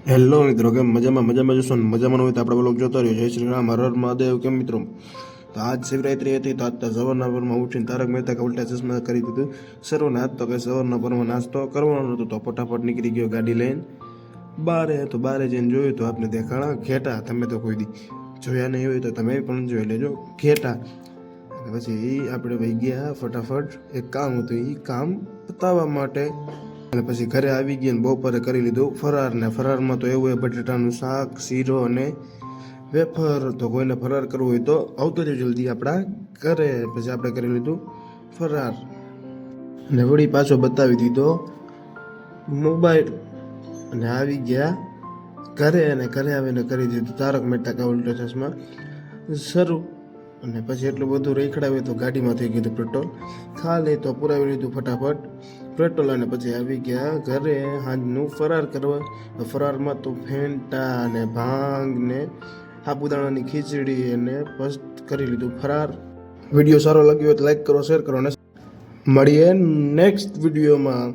Hello મિત્રો, કેમ મજામાં જશો ને? મજામાં હોય તો આપણે બ્લોગ જોતા રહ્યો. જય શ્રી રામ, હર હર મહાદેવ. કેમ મિત્રો? તો આજ શિવરાત્રી હતી, તો આજ સવારના પરમાં ઉઠીને તારક મહેતા કા ઉલ્ટા ચશ્મા કરી દીધું. સર્વને આજ તો કંઈ સવારના પરમાં નાસ્તો કરવાનો નહોતો, તો ફટાફટ નીકળી ગયો ગાડી લઈને બારે. તો બારે જઈને જોયું તો આપને દેખાણા ઘેટા. તમે તો કોઈ દી જોયા નહીં હોય તો તમે પણ જોઈ લેજો ઘેટા. પછી આપણે ભાઈ ગયા ફટાફટ, એક કામ હતું એ કામ પતાવવા માટે. અને પછી ઘરે આવી ગયા ને બપોરે કરી લીધું ફરાર. ને ફરારમાં તો એવું હોય બટેટાનું શાક, શીરો અને વેફર. તો કોઈને ફરાર કરવું હોય તો આવતો જ જલ્દી આપણા ઘરે. પછી આપણે કરી લીધું ફરાર અને વળી પાછો બતાવી દીધો મોબાઈલ અને આવી ગયા ઘરે. અને ઘરે આવીને કરી દીધું તારક મહેતા કા ઉલ્ટા ચશ્મા શરૂ. અને પછી એટલું બધું રેખડાવ્યું તો ગાડીમાં થઈ ગયું પેટ્રોલ ખાલી. તો પુરાવી લીધું ફટાફટ પેટ્રોલ અને પછી આવી ગયા ઘરે સાંજનું ફરાર કરવા. ફરારમાં તો ફેંટા અને ભાંગ ને સાબુદાણાની ખીચડી અને બસ કરી લીધું ફરાર. વિડીયો સારો લાગ્યો હોય તો લાઈક કરો, શેર કરો અને મળીએ નેક્સ્ટ વિડીયોમાં.